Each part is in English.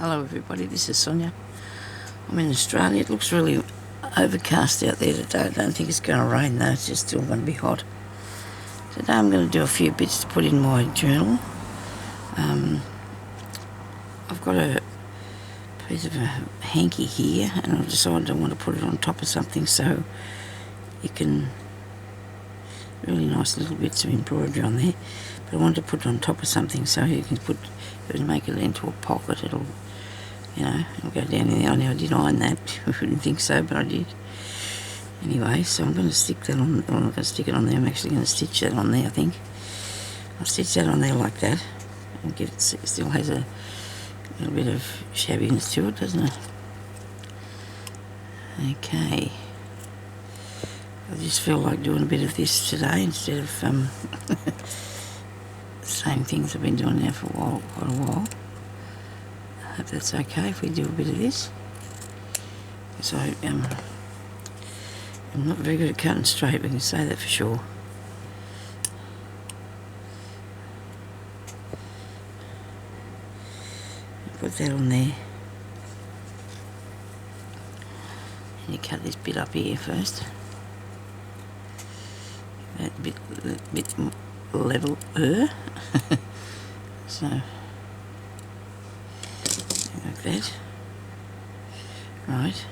Hello everybody, this is Sonia. I'm in Australia. It looks really overcast out there today. I don't think it's going to rain though, it's just still going to be hot. Today I'm going to do a few bits to put in my journal. I've got a piece of a hanky here and I've decided I want to put it on top of something so you can, really nice little bits of embroidery on there, but I want to put it on top of something so you can make it into a pocket. It'll go down in there. I know I didn't iron that. I wouldn't think so, but I did. Anyway, so I'm going to stick that on. I'm not going to stick it on there. I'm actually going to stitch that on there, I think. I'll stitch that on there like that. And give it still has a little bit of shabbiness to it, doesn't it? Okay. I just feel like doing a bit of this today instead of same things I've been doing now for quite a while. I hope that's okay if we do a bit of this. So I'm not very good at cutting straight, we can say that for sure. Put that on there. And you cut this bit up here first. That bit leveler. So like that. Right.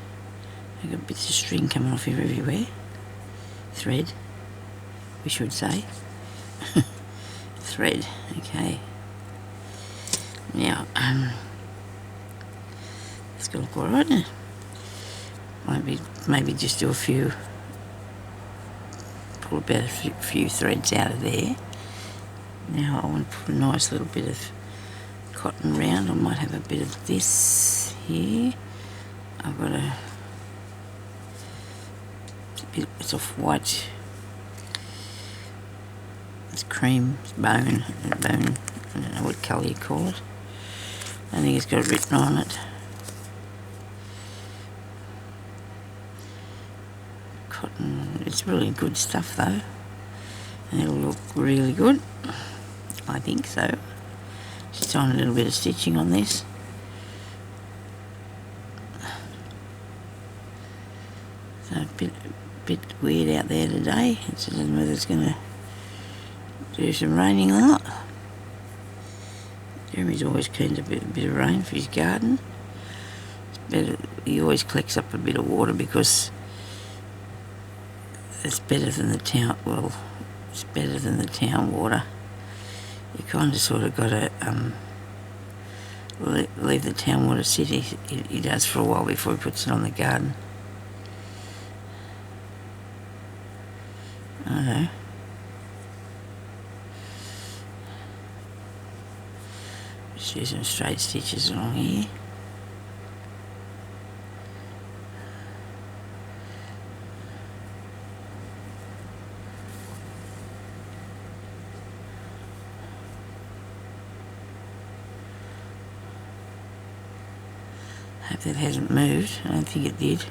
I've got bits of string coming off here everywhere. Thread, we should say. Thread, okay. Now, it's gonna look alright, isn't it? Maybe just do pull about a few threads out of there. Now I want to put a nice little bit of cotton round. I might have a bit of this here. I've got it's off white. It's cream, it's bone. I don't know what colour you call it. I think it's got it written on it. Cotton, it's really good stuff though. And it'll look really good. I think so. Just on a little bit of stitching on this. So a bit weird out there today. I don't know whether it's going to do some raining or not. Jeremy's always keen to a bit of rain for his garden. It's better, he always collects up a bit of water because it's better than the town. Well, it's better than the town water. You kind of sort of got to leave the town water sit. He does for a while before he puts it on the garden. I don't know. Just do some straight stitches along here. Hope that hasn't moved. I don't think it did.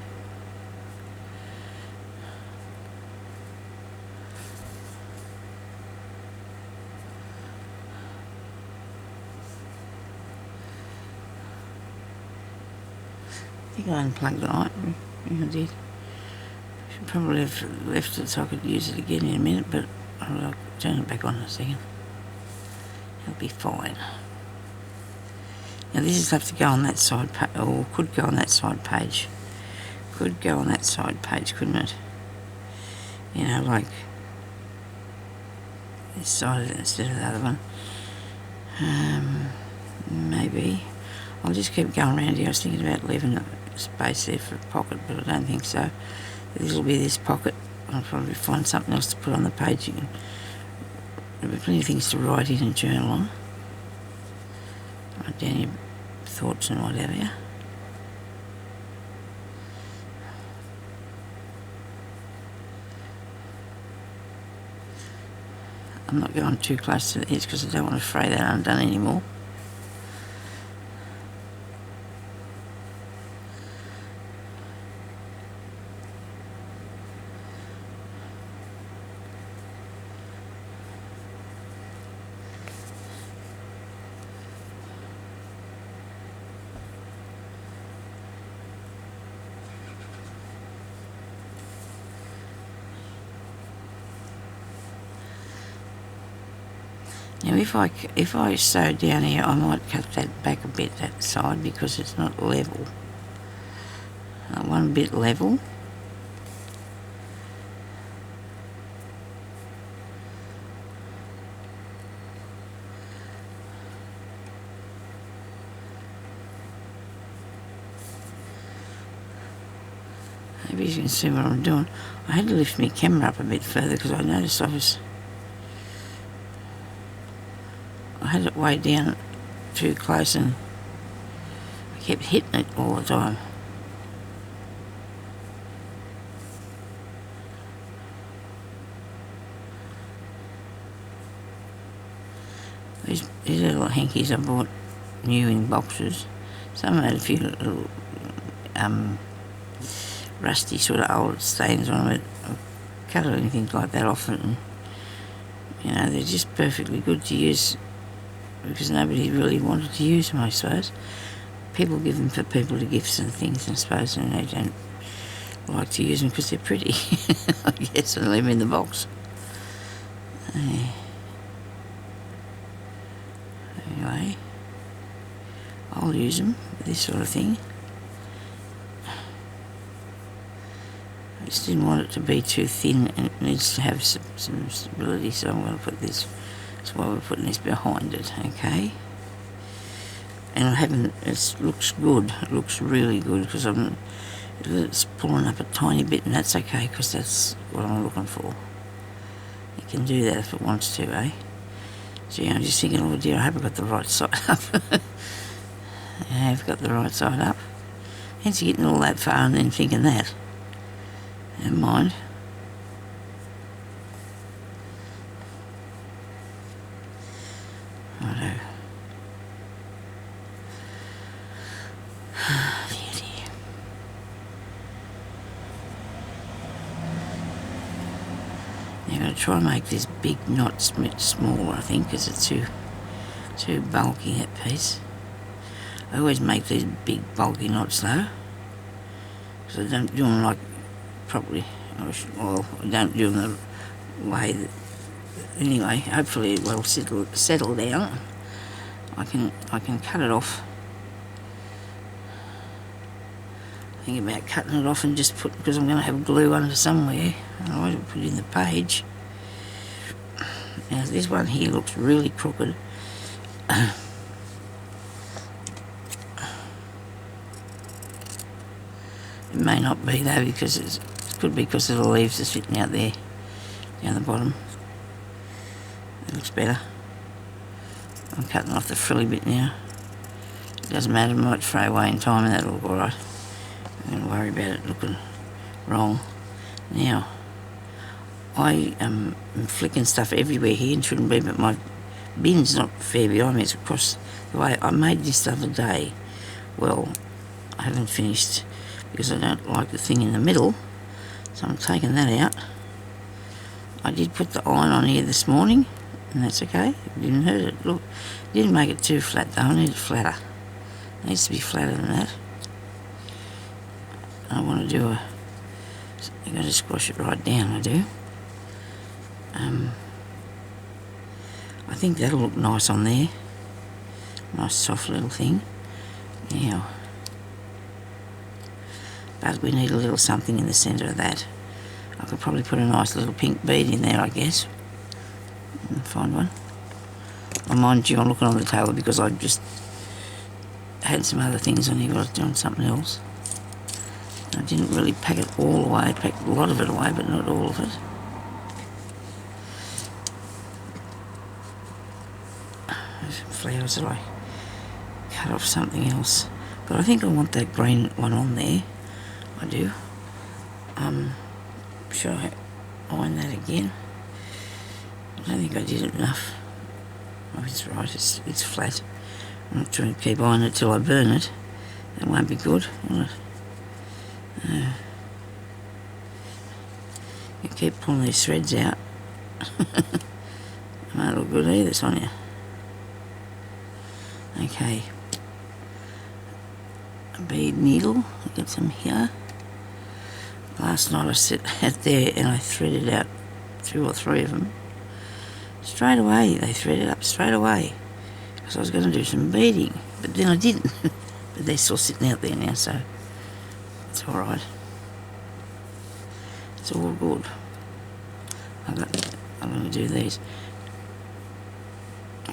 I think I unplugged the light. I did. Should probably have left it so I could use it again in a minute, but I'll turn it back on in a second. It'll be fine. Now this is have to go on that side page, or could go on that side page. Could go on that side page, couldn't it? You know, like this side of it instead of the other one. Maybe. I'll just keep going around here. I was thinking about leaving a space there for a pocket, but I don't think so. This will be this pocket. I'll probably find something else to put on the page. There'll be plenty of things to write in a journal on. Write down your thoughts and whatever, yeah. I'm not going too close to the edge because I don't want to fray that undone anymore. Now if I sew down here, I might cut that back a bit, that side, because it's not level. One bit level. Maybe you can see what I'm doing. I had to lift my camera up a bit further because I noticed I had it way down too close and I kept hitting it all the time. These little hankies I bought new in boxes. Some had a few little rusty sort of old stains on them. I cut anything like that off it, and you know, they're just perfectly good to use because nobody really wanted to use them, I suppose. People give them for people to gifts and things, I suppose, and they don't like to use them because they're pretty, I guess, and leave them in the box. Anyway, I'll use them for this sort of thing. I just didn't want it to be too thin, and it needs to have some stability, so I'm going to put this, that's why we're putting this behind it, okay? And I haven't, it looks good, it looks really good, because it's pulling up a tiny bit, and that's okay, because that's what I'm looking for. It can do that if it wants to, eh? So yeah, I'm just thinking, oh dear, I haven't got the right side up. I have got the right side up. Hence getting all that far and then thinking that. Never mind. Righto. Dear. Now I'm going to try and make this big knot a bit smaller, I think, because it's too bulky, that piece. I always make these big bulky knots though, because I don't do them like properly. Well, I don't do them the way that, anyway, hopefully it will settle down. I can cut it off. Think about cutting it off and just put, because I'm going to have glue under somewhere, otherwise I'll put it in the page. Now this one here looks really crooked. It may not be though, because it could be because of the leaves are sitting out there down the bottom. It looks better. I'm cutting off the frilly bit now. It doesn't matter, I might throw away in time and that'll look alright. I don't worry about it looking wrong. Now, I am flicking stuff everywhere here and shouldn't be, but my bin's not fair behind me, it's across the way. I made this the other day. Well, I haven't finished because I don't like the thing in the middle, so I'm taking that out. I did put the iron on here this morning, and that's okay, it didn't hurt it. Look, it didn't make it too flat though, I need it flatter. It needs to be flatter than that. I want to do I'm going to squash it right down, I do. I think that'll look nice on there. Nice soft little thing. Now, but we need a little something in the centre of that. I could probably put a nice little pink bead in there, I guess. Find one. Mind you, I'm looking on the table because I just had some other things on here, but I was doing something else. I didn't really pack it all away. I packed a lot of it away, but not all of it. There's some flowers that I cut off something else. But I think I want that green one on there. I do. Should I iron that again? I don't think I did it enough. Oh, it's right, it's flat. I'm not trying to keep ironing it till I burn it. That won't be good, will it? You keep pulling these threads out. It won't look good either, Sonia. Okay. A bead needle, I'll get some here. Last night I sat out there and I threaded out 2 or 3 of them. Straight away, they threaded up straight away. Because I was going to do some beading, but then I didn't. But they're still sitting out there now, so it's alright. It's all good. I'm going to do these.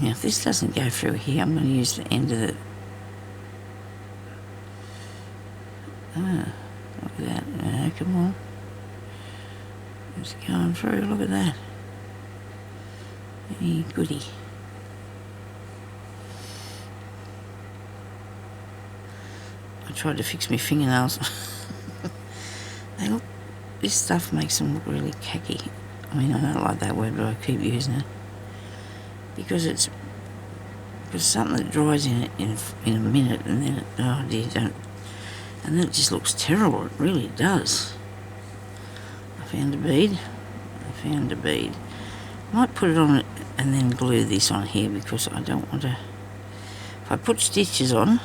Now, if this doesn't go through here, I'm going to use the end of the... Ah, look at that. Oh, come on. It's going through, look at that. Hey, goody. I tried to fix my fingernails. They look... This stuff makes them look really khaki. I mean, I don't like that word, but I keep using it. Because it's something that dries in a minute, and then it, oh dear, don't, and then it just looks terrible. It really does. I found a bead. Might put it on it and then glue this on here because I don't want to. If I put stitches on,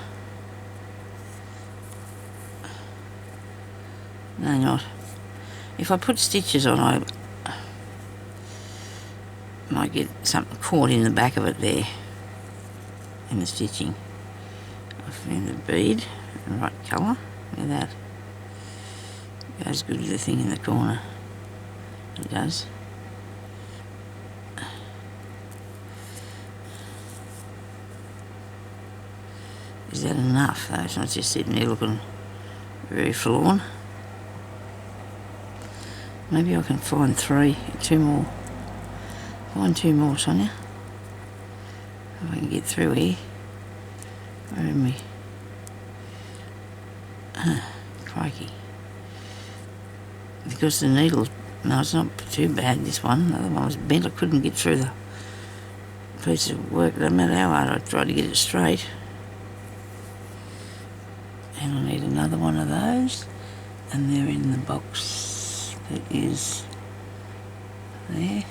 no, not. If I put stitches on, I might get something caught in the back of it there, in the stitching. I found the bead, the right colour. Look at that. Goes good with the thing in the corner. It does. Is that enough though? It's not just sitting there looking very forlorn. Maybe I can find two more. Find two more, Sonia. If I can get through here. Where am we? Crikey. Because the needle's... No, it's not too bad, this one. The other one was bent. I couldn't get through the piece of work. No matter how hard I tried to get it straight. And I need another one of those. And they're in the box that is there.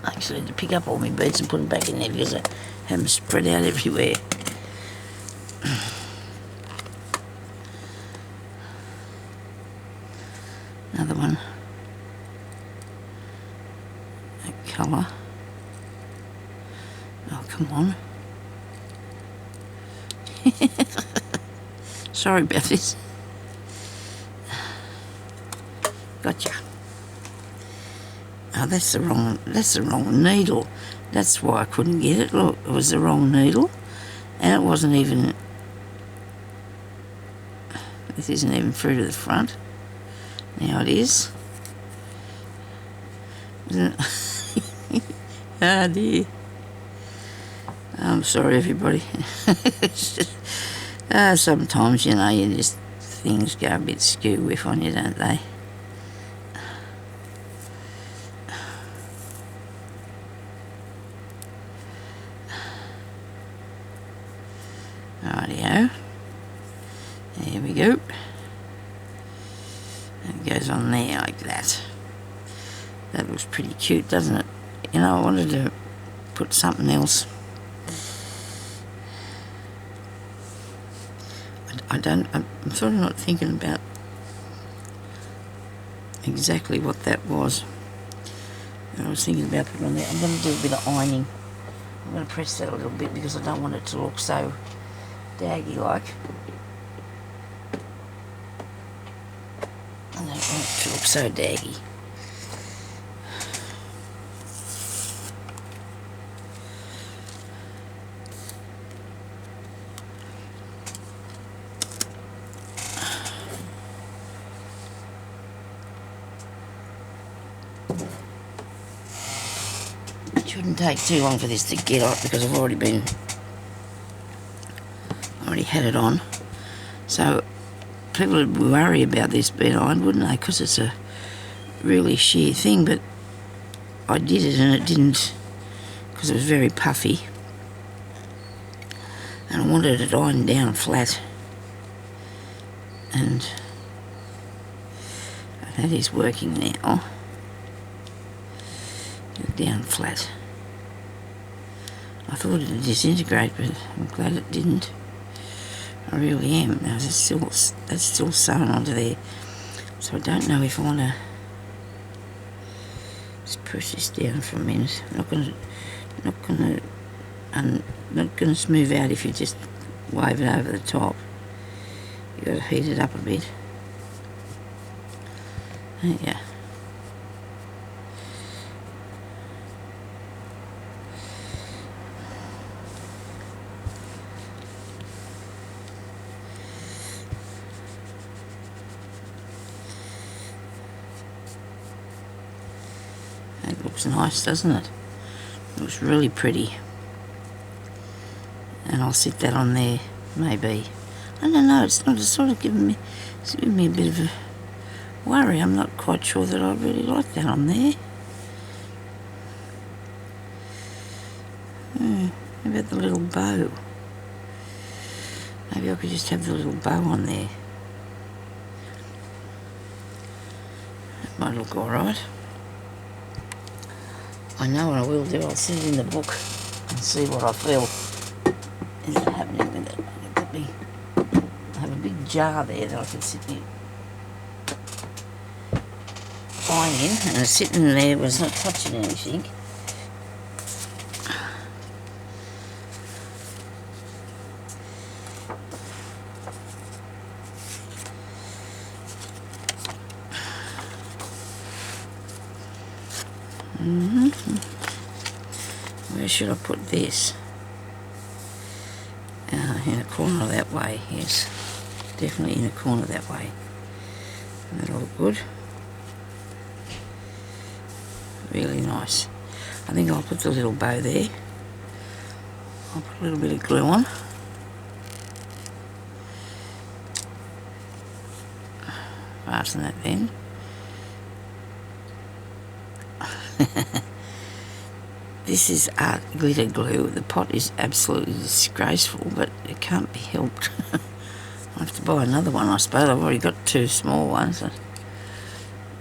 I actually had to pick up all my beads and put them back in there because I had them spread out everywhere. Another one. That colour. Oh, come on. Sorry about this. Gotcha. Oh, that's the wrong needle. That's why I couldn't get it. Look, it was the wrong needle. And it wasn't even... This isn't even through to the front. Now it is. Isn't it? Ah, dear. I'm sorry, everybody. It's just, sometimes, you know, you just... Things go a bit skew-whiff on you, don't they? Rightio. There we go. It goes on there like that. That looks pretty cute, doesn't it? You know, I wanted to put something else. I'm sort of not thinking about exactly what that was. I was thinking about putting on there. I'm going to do a bit of ironing. I'm going to press that a little bit because I don't want it to look so daggy like. I don't want it to look so daggy. It shouldn't take too long for this to get off because I've already had it on. So people would worry about this being ironed, wouldn't they? Because it's a really sheer thing, but I did it and it didn't, because it was very puffy. And I wanted it ironed down flat. And that is working now. Down flat. I thought it would disintegrate, but I'm glad it didn't. I really am. Now that's still sewn onto there, so I don't know if I want to Just push this down for a minute. Not gonna smooth out if you just wave it over the top. You got to heat it up a bit. There you go. That looks nice, doesn't it? Looks really pretty. And I'll sit that on there, maybe. I don't know, it's sort of giving me a bit of a worry. I'm not quite sure that I really like that on there. How about the little bow? Maybe I could just have the little bow on there. That might look alright. I know what I will do. I'll sit it in the book and see what I feel is happening with it. I have a big jar there that I can sit my wine in, and it's sitting there, was not touching anything. Where should I put this? In a corner that way, yes. Definitely in a corner that way. That'll look good. Really nice. I think I'll put the little bow there. I'll put a little bit of glue on. Fasten that then. This is art glitter glue. The pot is absolutely disgraceful, but it can't be helped. I have to buy another one, I suppose. I've already got 2 small ones.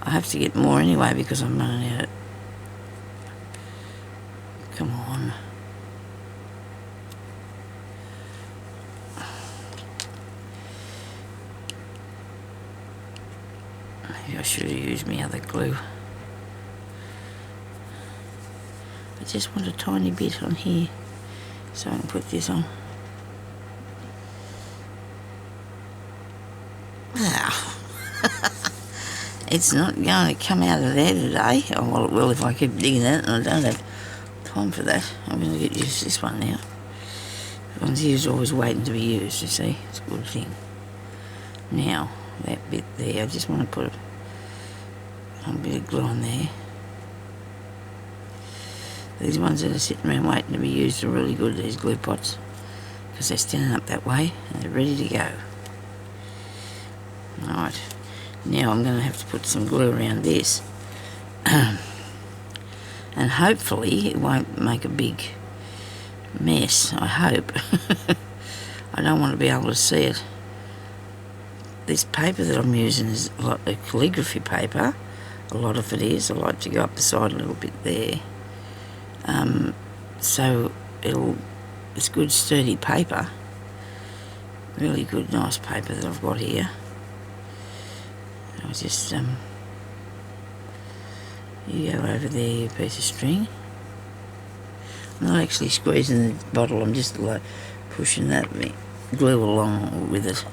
I have to get more anyway because I'm running out. Come on. Maybe I should have used my other glue. I just want a tiny bit on here so I can put this on. Wow. It's not going to come out of there today. Oh, well, it will if I keep digging it, and I don't have time for that. I'm going to get used to this one now. One's used, always waiting to be used, you see. It's a good thing. Now, that bit there, I just want to put a bit of glue on there. These ones that are sitting around waiting to be used are really good, these glue pots, because they're standing up that way and they're ready to go. Alright, now I'm going to have to put some glue around this. And hopefully it won't make a big mess, I hope. I don't want to be able to see it. This paper that I'm using is a lot of calligraphy paper. A lot of it is. I like to go up the side a little bit there. So it's good sturdy paper, really good nice paper that I've got here. I'll just you go over there, you piece of string. I'm not actually squeezing the bottle, I'm just like pushing that glue along with it.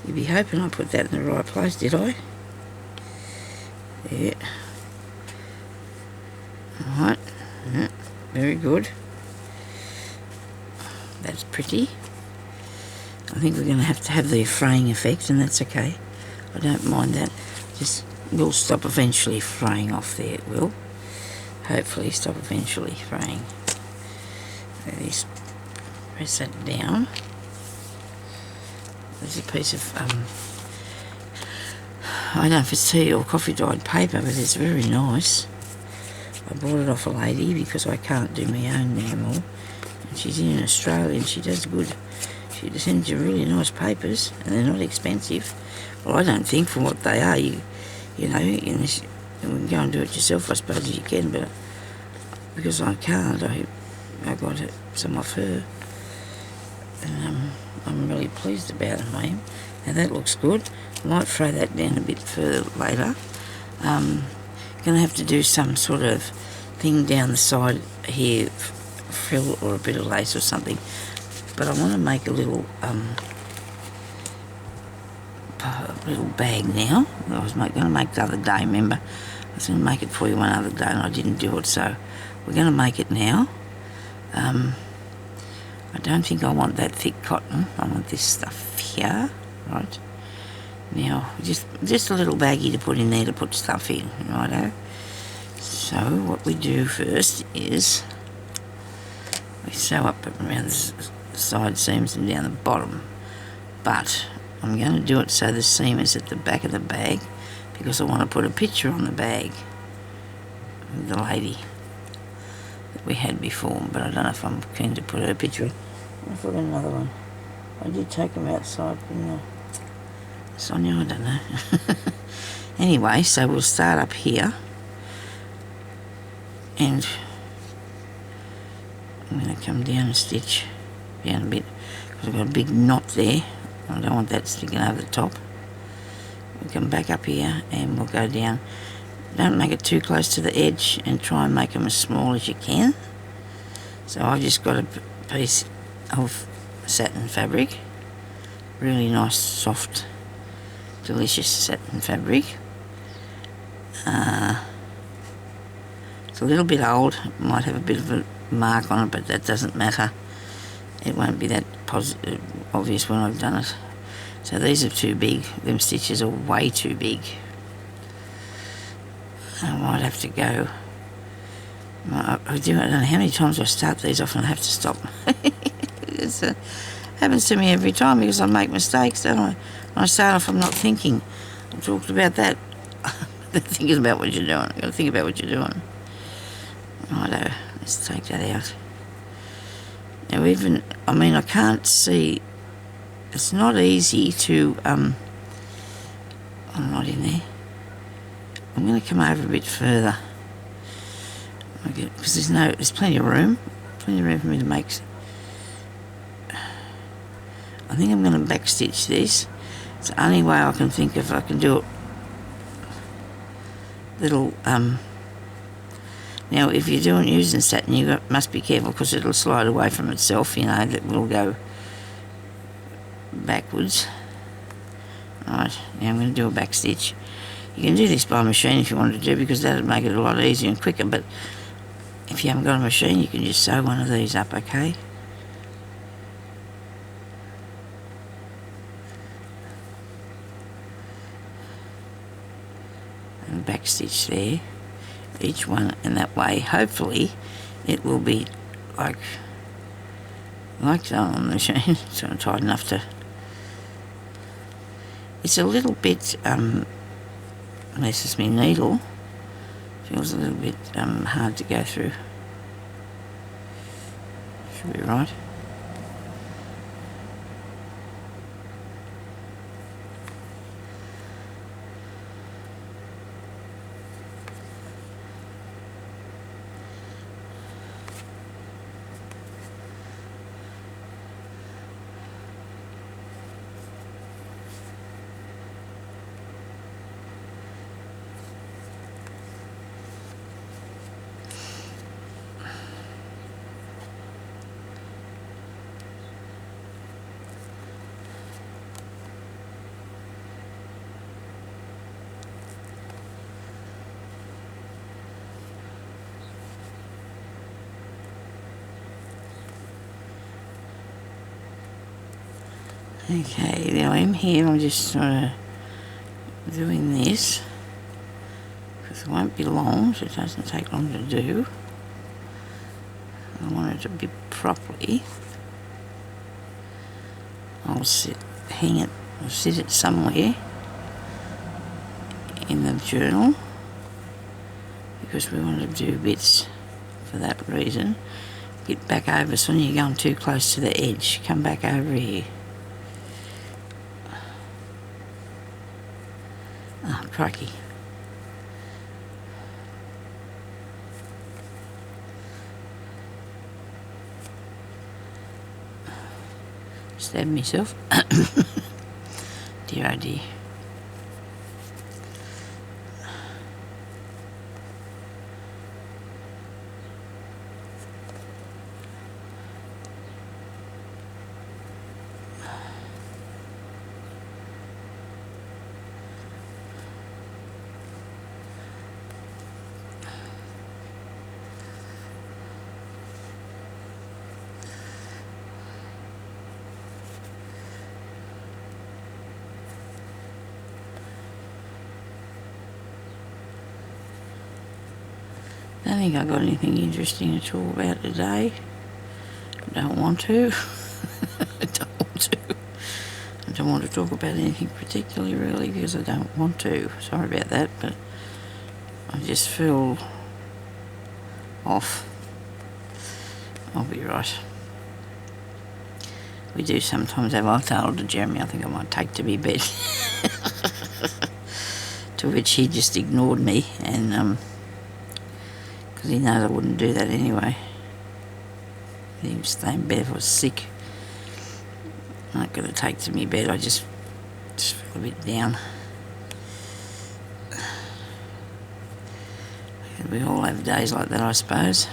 You'd be hoping I put that in the right place, did I? Yeah. Alright. Yeah. Very good. That's pretty. I think we're going to have the fraying effect, and that's okay. I don't mind that. Just will stop eventually fraying off there, it will. Hopefully stop eventually fraying. Just press that down. There's a piece of, I don't know if it's tea or coffee dyed paper, but it's very nice. I bought it off a lady because I can't do my own anymore. And she's in Australia and she does good. She sends you really nice papers and they're not expensive. Well, I don't think for what they are. You know, you can go and do it yourself, I suppose, if you can, but because I can't, I got some off her. And I'm really pleased about it, I am. Now that looks good. I might throw that down a bit further later. Going to have to do some sort of thing down the side here, frill or a bit of lace or something. But I want to make a little bag now. I was going to make the other day, remember? I was going to make it for you one other day and I didn't do it, so we're going to make it now. I don't think I want that thick cotton. I want this stuff here, right? Now, just a little baggie to put in there to put stuff in, righto? So what we do first is we sew up around the side seams and down the bottom. But I'm going to do it so the seam is at the back of the bag because I want to put a picture on the bag of the lady that we had before, but I don't know if I'm keen to put her picture in. I've got another one. I did take them outside, didn't I? Sonia, I don't know. Anyway, so we'll start up here and I'm going to come down and stitch down a bit because I've got a big knot there. I don't want that sticking over the top. We'll come back up here and we'll go down. Don't make it too close to the edge and try and make them as small as you can. So I've just got a piece of satin fabric, really nice, soft, delicious satin fabric. It's a little bit old, it might have a bit of a mark on it, but that doesn't matter. It won't be that obvious when I've done it. So these are too big, them stitches are way too big. I might have to go. I don't know how many times I start these off and I have to stop. It happens to me every time because I make mistakes, don't I? When I start off, I'm not thinking. I talked about that. Thinking about what you're doing. You've got to think about what you're doing. Righto, let's take that out. Now I can't see. It's not easy to, I'm not in there. I'm going to come over a bit further. Because there's plenty of room for me to make. I think I'm going to backstitch this. It's the only way I can think of. I can do it. Little. Now, if you're using satin, you must be careful because it'll slide away from itself. That will go backwards. Right. Now I'm going to do a backstitch. You can do this by machine if you want to do, because that'll make it a lot easier and quicker. But if you haven't got a machine, you can just sew one of these up, okay? And backstitch there, each one, and that way, hopefully, it will be like that on the machine. So I'm tight enough to. It's a little bit, unless it's my needle. Feels a little bit hard to go through. Should be right. Okay, now I'm here, I'm just sort of doing this because it won't be long, so it doesn't take long to do. I want it to be properly. I'll sit it somewhere in the journal because we want to do bits for that reason. Get back over, so when you're going too close to the edge, come back over here. Oh, crikey. Stab myself. Dear oh dear. I don't think I got anything interesting at all about today. I don't want to. I don't want to. I don't want to talk about anything particularly really because I don't want to. Sorry about that, but I just feel off. I'll be right. We do sometimes have, I told Jeremy I think I might take to me bed. To which he just ignored me, and because he knows I wouldn't do that anyway. He would stay in bed if I was sick. I'm not going to take to me bed, I just feel a bit down. We all have days like that, I suppose.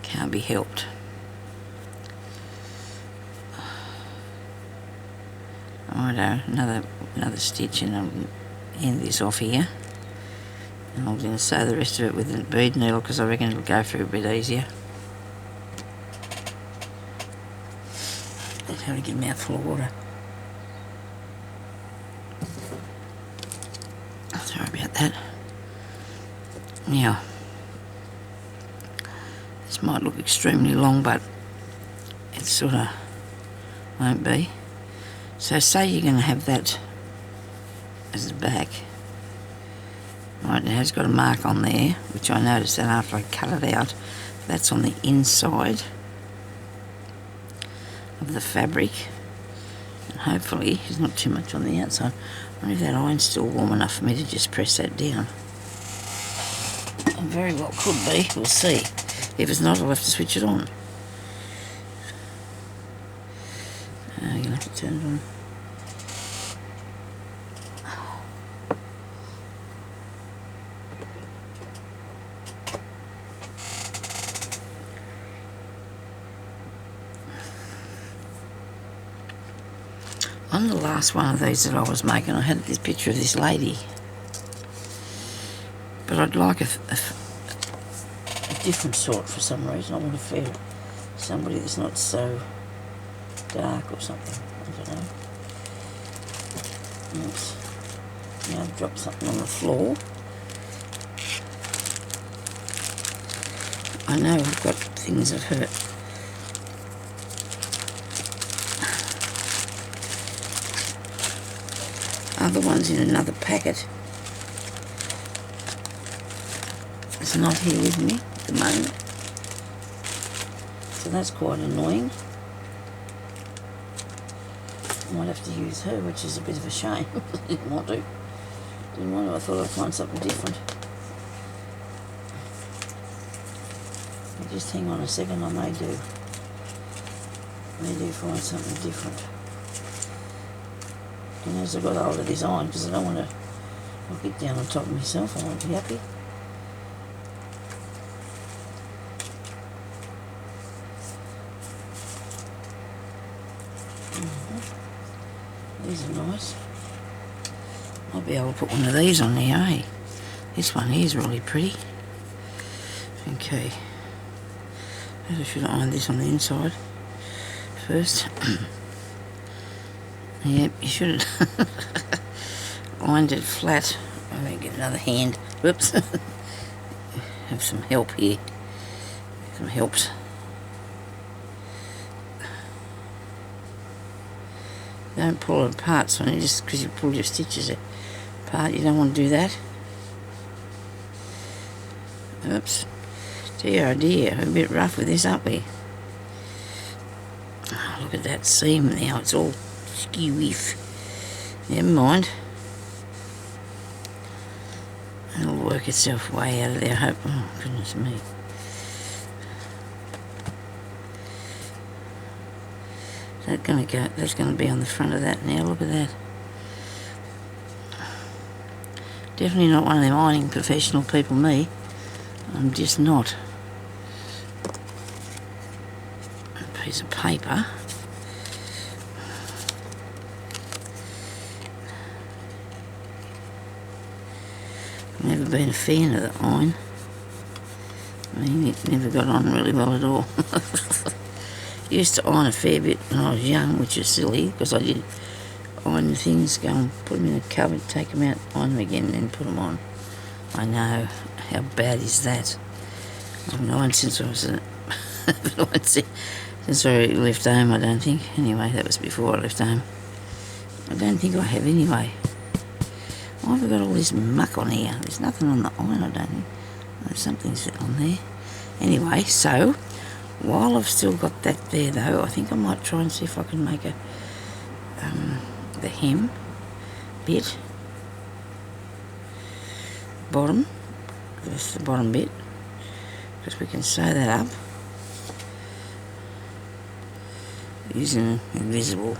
Can't be helped. Righto, another stitch, and I'll end this off here. And I'm going to sew the rest of it with a bead needle because I reckon it'll go through a bit easier. Let's have a get a mouthful of water. Sorry about that. Now, this might look extremely long, but it sort of won't be. So say you're going to have that as the back. Right, it has got a mark on there, which I noticed that after I cut it out. That's on the inside of the fabric. And hopefully there's not too much on the outside. I wonder if that iron's still warm enough for me to just press that down. It very well could be, we'll see. If it's not, I'll have to switch it on. You're going to have to turn it on. On the last one of these that I was making, I had this picture of this lady. But I'd like a different sort for some reason. I want to feel somebody that's not so dark or something. I don't know. Now I've dropped something on the floor. I know I've got things that hurt. Other ones in another packet. It's not here with me at the moment. So that's quite annoying. I might have to use her, which is a bit of a shame. I didn't want to. I thought I'd find something different. Just hang on a second, I may do find something different. And as I got hold of this iron, because I don't want to knock it down on top of myself, I want to be happy. These are nice. I'll be able to put one of these on there, eh? This one here is really pretty. Okay. I should iron this on the inside first. Yep, you should have ironed it flat. I won't get another hand. Whoops. Have some help here. Some helps. Don't pull it apart, so just because you pull your stitches apart, you don't want to do that. Oops. Dear oh dear, we're a bit rough with this, aren't we? Oh, look at that seam now, it's all skew-iff. Never mind. It'll work itself way out of there, I hope. Oh, goodness me. That's gonna be on the front of that now. Look at that. Definitely not one of them ironing professional people, me. I'm just not. A piece of paper. I've never been a fan of the iron. I mean, it never got on really well at all. Used to iron a fair bit when I was young, which is silly, because I did iron the things, go and put them in a cupboard, take them out, iron them again, and then put them on. I know. How bad is that? I've been ironed since I was since I left home, I don't think. Anyway, that was before I left home. I don't think I have anyway. Why have I got all this muck on here? There's nothing on the iron, I don't think. There's something on there. Anyway, so, while I've still got that there though, I think I might try and see if I can make the hem bit. Bottom. That's the bottom bit. Because we can sew that up. Using invisible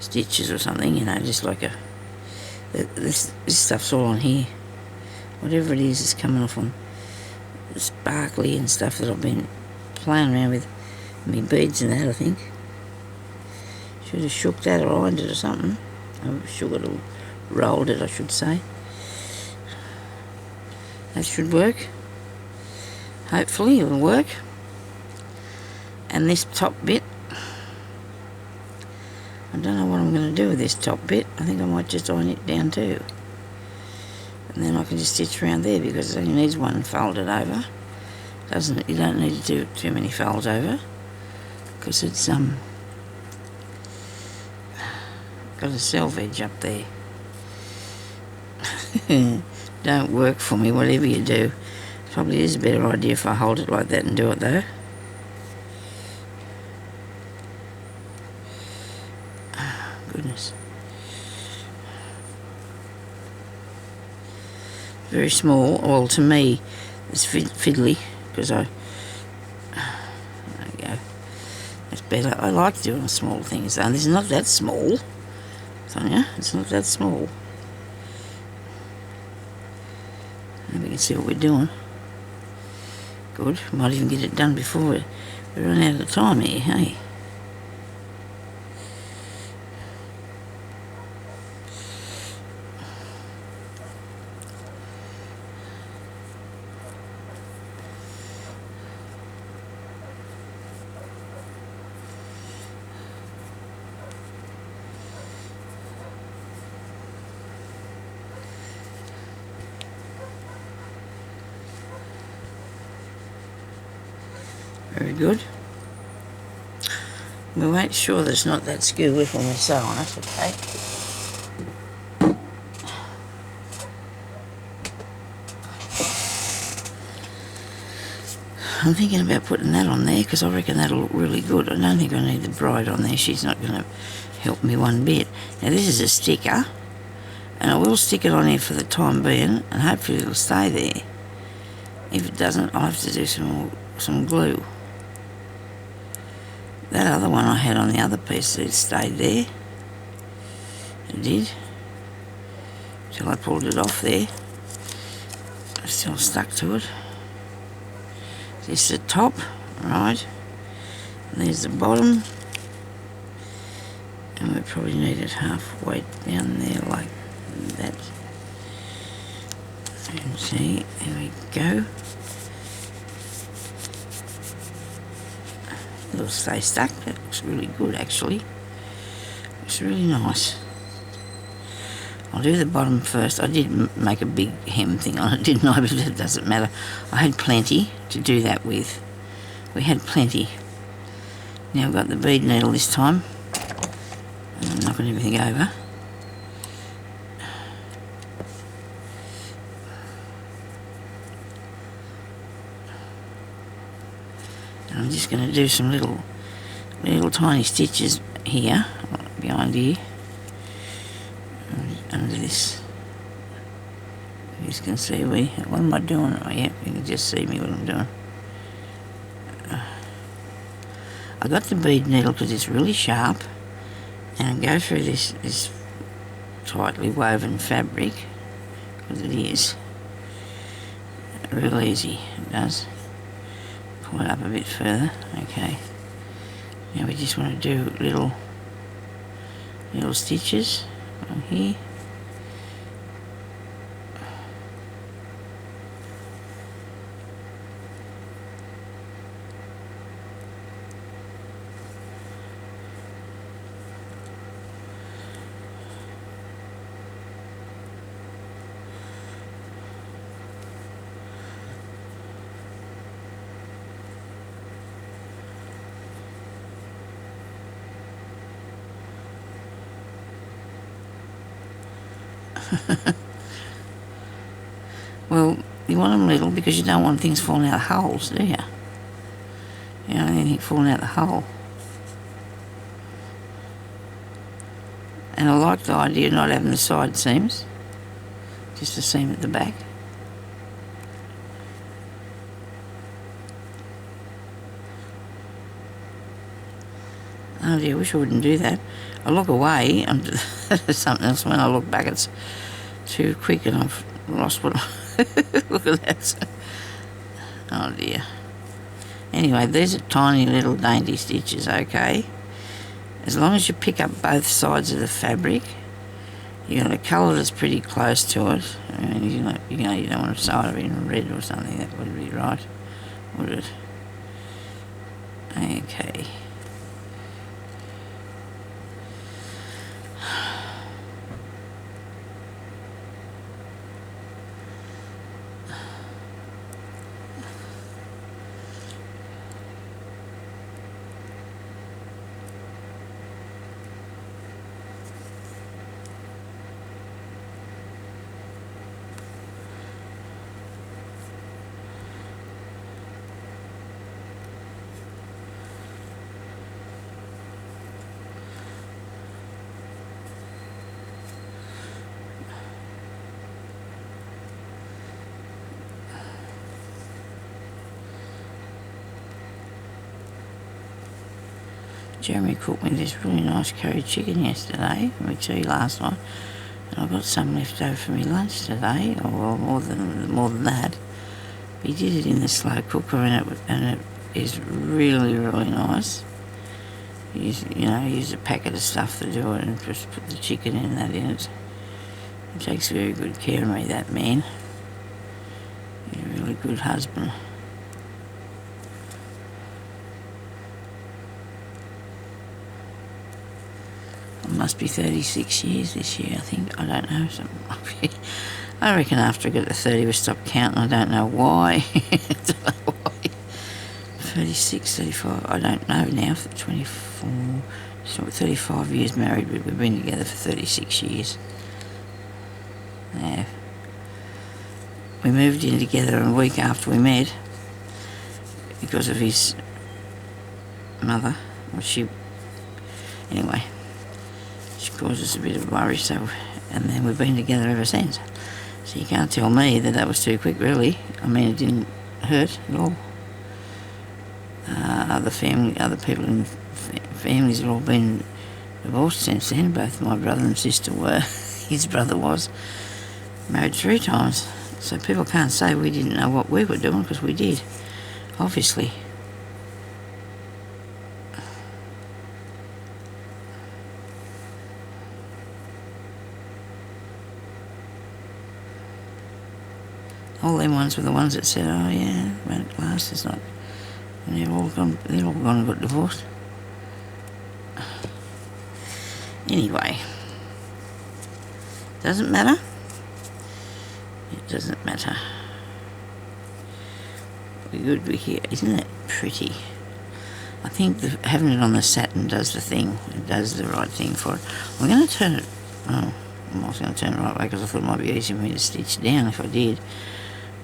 stitches or something, you know, just like this stuff's all on here. Whatever it is coming off on the sparkly and stuff that I've been playing around with my beads and that, I think. Should have shook that or ironed it or something. I shook it or rolled it, I should say. That should work. Hopefully it'll work. And this top bit, I don't know what I'm going to do with this top bit. I think I might just iron it down too. And then I can just stitch around there because it only needs one folded over. You don't need to do too many folds over because it's got a self edge up there. Don't work for me, whatever you do. Probably is a better idea if I hold it like that and do it though. Goodness. Very small. Well, to me, it's fiddly because there we go. That's better. I like doing small things though. This is not that small, Sonia. It's not that small. And we can see what we're doing. Good. Might even get it done before we run out of time here, hey? Very good. We'll make sure that it's not that skew with when we sew on it, okay? I'm thinking about putting that on there because I reckon that'll look really good. I don't think I need the bride on there. She's not going to help me one bit. Now this is a sticker and I will stick it on here for the time being and hopefully it'll stay there. If it doesn't, I'll have to do some glue. That other one I had on the other piece, it stayed there. It did. Till I pulled it off there. It's still stuck to it. This is the top, right. And there's the bottom. And we probably need it halfway down there like that. And see, there we go. It'll stay stuck. That looks really good actually. Looks really nice. I'll do the bottom first. I did make a big hem thing on it, didn't I? But it doesn't matter. I had plenty to do that with. We had plenty. Now I've got the bead needle this time. And I'm knocking everything over. I'm just going to do some little tiny stitches here, behind here, under this. You can see what am I doing? Oh yeah, you can just see me what I'm doing. I got the bead needle because it's really sharp, and go through this tightly woven fabric, because it is real easy. It does. Pull it up a bit further. Okay. Now we just want to do little stitches on here. Well, you want them little because you don't want things falling out of holes, do you? You don't want anything falling out the hole. And I like the idea of not having the side seams, just a seam at the back. Oh dear, I wish I wouldn't do that. I look away onto something else. When I look back, it's too quick and I've lost what look at that. Oh dear. Anyway, these are tiny little dainty stitches, okay? As long as you pick up both sides of the fabric, you got a colour that's pretty close to it. I mean, you don't want to sew it in red or something. That would be right, would it? Okay. Jeremy cooked me this really nice curry chicken yesterday, we tea last night, and I got some left over for me lunch today, or well, more than that. He did it in the slow cooker, and it is really, really nice. Use a packet of stuff to do it, and just put the chicken and that in it. He takes very good care of me, that man. He's a really good husband. Must be 36 years this year, I think. I don't know. I reckon after I get to 30 we stop counting. I don't know why. 36, 35, I don't know now. 24, so 35 years married, but we've been together for 36 years. Yeah. We moved in together a week after we met because of his mother. Anyway. Which caused us a bit of worry, and then we've been together ever since. So you can't tell me that was too quick, really. I mean, it didn't hurt at all. Other people in families have all been divorced since then. Both my brother and sister were. His brother was married 3 times. So people can't say we didn't know what we were doing, because we did, obviously. All them ones were the ones that said, oh yeah, well, at last it's not. And they're all gone and got divorced. Anyway. Doesn't matter. It doesn't matter. We're good, we're here. Isn't that pretty? I think having it on the satin does the thing. It does the right thing for it. I'm going to turn it... Oh, I was going to turn it right way because I thought it might be easier for me to stitch down if I did.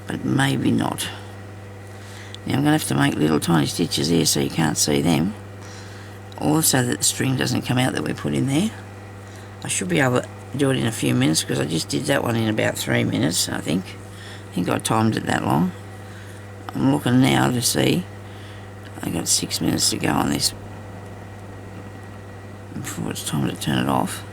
But maybe not. Now I'm going to have to make little tiny stitches there so you can't see them. Also that the string doesn't come out that we put in there. I should be able to do it in a few minutes because I just did that one in about 3 minutes, I think. I think I timed it that long. I'm looking now to see. I got 6 minutes to go on this before it's time to turn it off.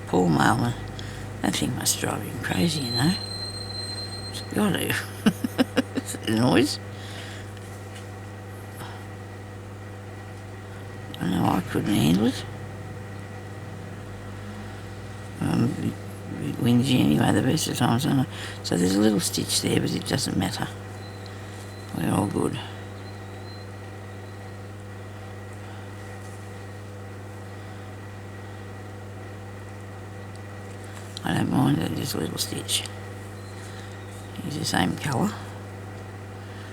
Poor mailman. That thing must drive him crazy, you know. It's got to. It's a noise. I know I couldn't handle it. I'm a bit whingy anyway the best of times, aren't I? So there's a little stitch there, but it doesn't matter. We're all good. I don't mind that just a little stitch. Use the same colour.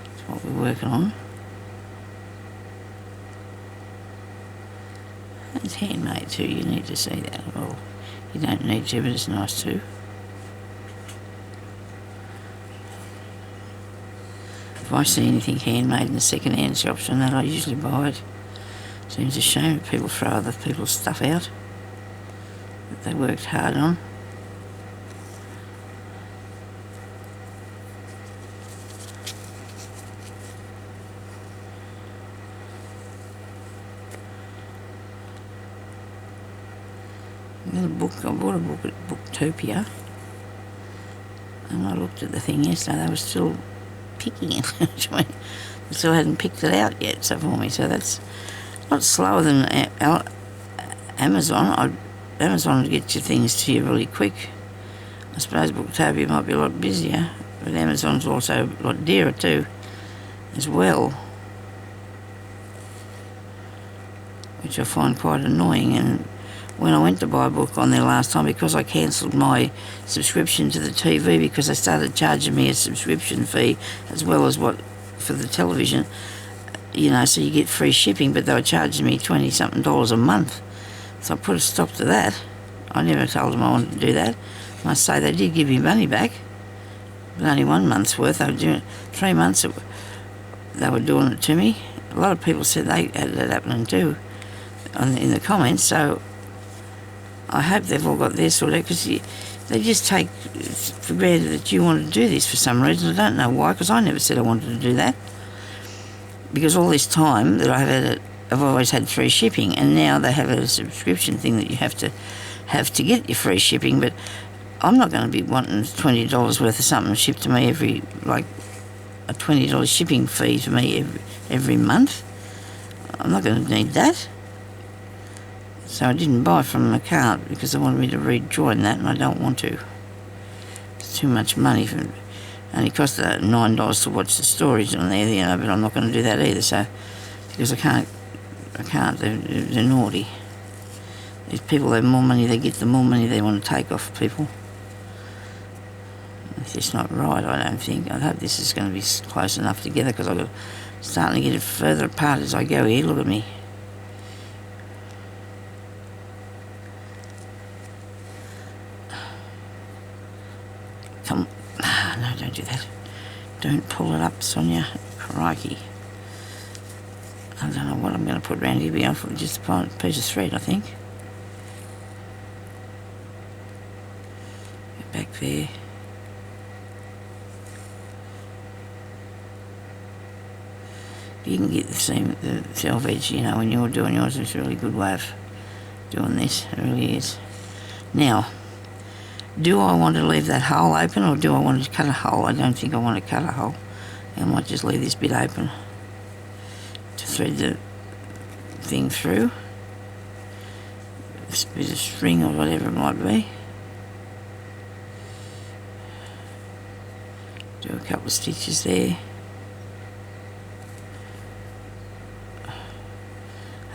That's what we're working on. It's handmade too, you need to see that. Well, you don't need to, but it's nice too. If I see anything handmade in the second-hand shops and that, I usually buy it. Seems a shame that people throw other people's stuff out that they worked hard on. I bought a book at Booktopia, and I looked at the thing yesterday. They were still picking it. They still hadn't picked it out yet, so for me. So that's a lot slower than Amazon. Amazon will get your things to you really quick. I suppose Booktopia might be a lot busier, but Amazon's also a lot dearer too, as well, which I find quite annoying. And when I went to buy a book on there last time, because I cancelled my subscription to the TV because they started charging me a subscription fee as well as what for the television, you know, so you get free shipping, but they were charging me $20-something a month. So I put a stop to that. I never told them I wanted to do that. I must say they did give me money back, but only 1 month's worth. They were doing 3 months. They were doing it to me. A lot of people said they had that happening too in the comments. So I hope they've all got their sorted out, because they just take for granted that you want to do this for some reason. I don't know why, because I never said I wanted to do that. Because all this time that I've had it, I've always had free shipping, and now they have a subscription thing that you have to get your free shipping. But I'm not going to be wanting $20 worth of something shipped to me like a $20 shipping fee for me every month. I'm not going to need that. So I didn't buy from an account because they wanted me to rejoin that, and I don't want to. It's too much money. Only cost $9 to watch the stories on there, you know, but I'm not going to do that either. So because I can't. They're naughty. If people have more money they get, the more money they want to take off people. It's just not right, I don't think. I hope this is going to be close enough together, because I'm starting to get it further apart as I go here. Look at me. Come, no, don't do that. Don't pull it up, Sonia. Crikey. I don't know what I'm going to put around here. Be off with just a piece of thread, I think. Get back there. You can get the self edge, you know, when you're doing yours. It's a really good way of doing this. It really is. Now, do I want to leave that hole open, or do I want to cut a hole? I don't think I want to cut a hole. I might just leave this bit open to thread the thing through. This bit of string or whatever it might be. Do a couple of stitches there.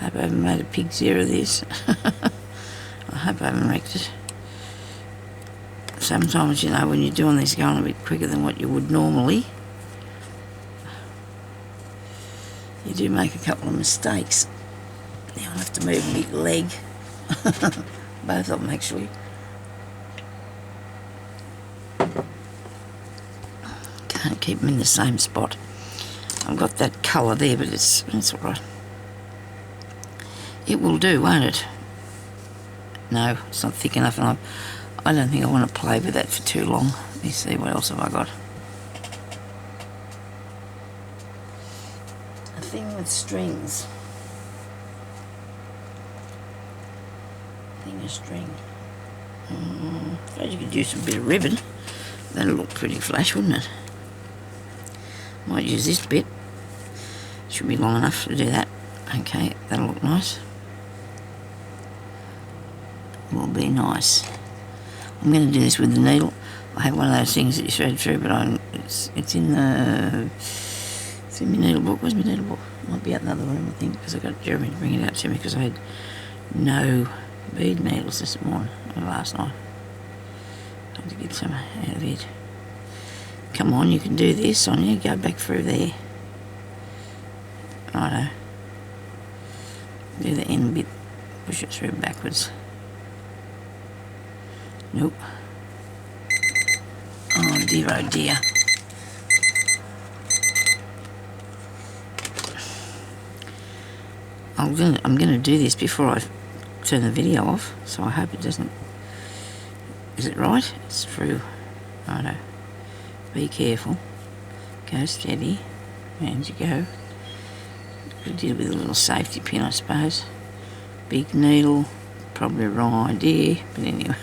Hope I haven't made a pig's ear of this. I hope I haven't wrecked it. Sometimes, you know, when you're doing this, going a bit quicker than what you would normally, you do make a couple of mistakes. Now I'll have to move my leg. Both of them, actually. Can't keep them in the same spot. I've got that colour there, but it's all right. It will do, won't it? No, it's not thick enough, and I don't think I want to play with that for too long. Let me see, what else have I got? A thing with strings. A thing of string. Suppose you could use a bit of ribbon. That'll look pretty flash, wouldn't it? Might use this bit. Should be long enough to do that. Okay, that'll look nice. Will be nice. I'm going to do this with the needle. I have one of those things that you thread through, but it's in my needle book. Where's my needle book? Might be out in the other room, I think, because I got Jeremy to bring it out to me because I had no bead needles this morning or last night. I had to get some out of it. Come on, you can do this, Sonia. Go back through there. Righto. Do the end bit. Push it through backwards. Nope. Oh dear, oh dear. I'm gonna do this before I turn the video off, so I hope it doesn't. Is it right? It's through. Righto. Be careful. Go steady. And you go. I did it with a little safety pin, I suppose. Big needle. Probably a wrong idea, but anyway.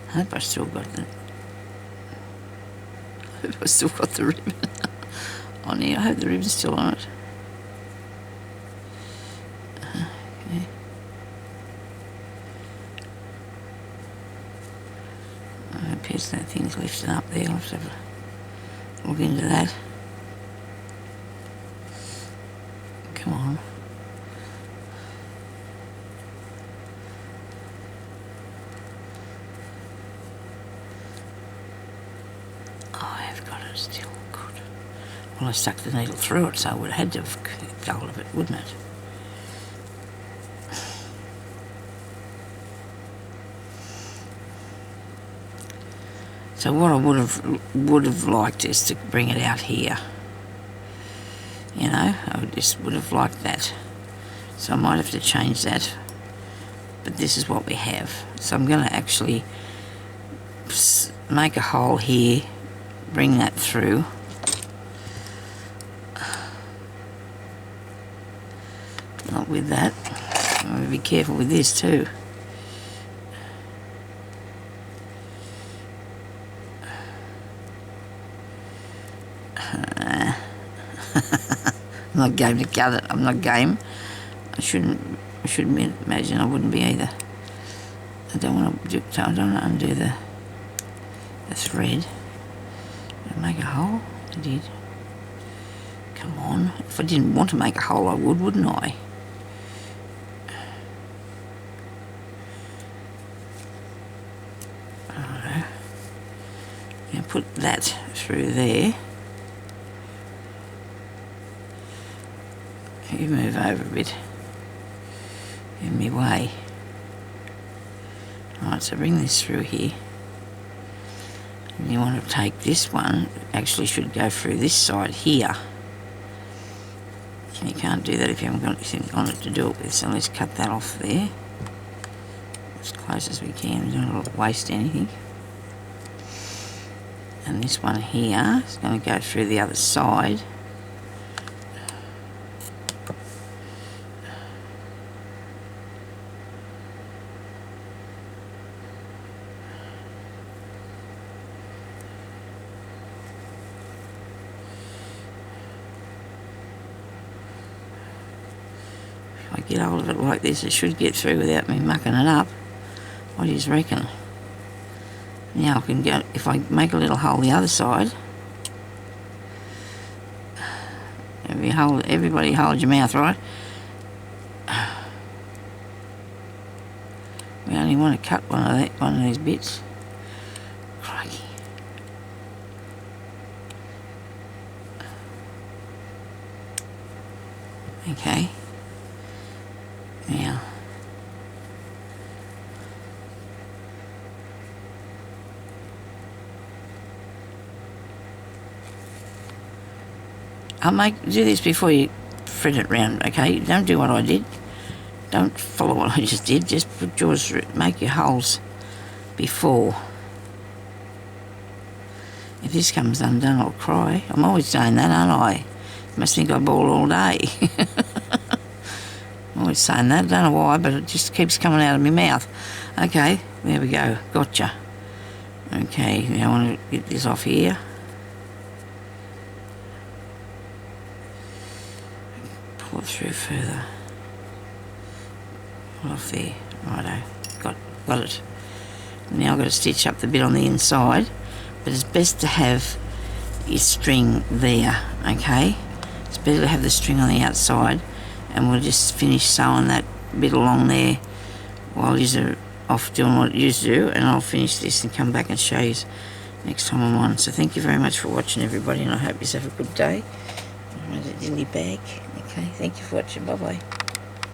I hope I still got the. I hope I still got the ribbon on here. I hope the ribbon's still on it. Okay. I guess that thing's lifting up there. I'll have to have a look into that. Come on. Still good. Well, I stuck the needle through it, so I would have had to have kept hold of it, wouldn't it? So what I would have liked is to bring it out here. You know, I just would have liked that. So I might have to change that. But this is what we have. So I'm going to actually make a hole here. Bring that through. Not with that. I'm going to be careful with this too. I'm not game to cut it. I'm not game. I shouldn't imagine I wouldn't be either. I don't want to undo the thread. Make a hole? I did. Come on. If I didn't want to make a hole, I would, wouldn't I? Alright. Now put that through there. You move over a bit. In my way. Alright, so bring this through here. And you want to take this one, actually should go through this side here. And you can't do that if you haven't got anything on it to do it with, so let's cut that off there. As close as we can, we don't want to waste anything. And this one here is going to go through the other side. If I get hold of it like this, it should get through without me mucking it up. What do you reckon? Now I can go, if I make a little hole the other side, everybody hold your mouth, right? We only want to cut one of these bits. Crikey. Okay. Now, do this before you thread it round, okay? Don't do what I did. Don't follow what I just did. Just put yours through, make your holes before. If this comes undone, I'll cry. I'm always saying that, aren't I? You must think I bawl all day. I'm always saying that. Don't know why, but it just keeps coming out of my mouth. Okay, there we go. Gotcha. Okay, now I want to get this off here. Pull it through further. Pull off there. Righto. Got it. Now I've got to stitch up the bit on the inside, but it's best to have your string there, okay? It's better to have the string on the outside, and we'll just finish sewing that bit along there while you're off doing what you do, and I'll finish this and come back and show you next time I'm on. So thank you very much for watching, everybody, and I hope you have a good day. Is it in your bag? Okay, thank you for watching. Bye-bye.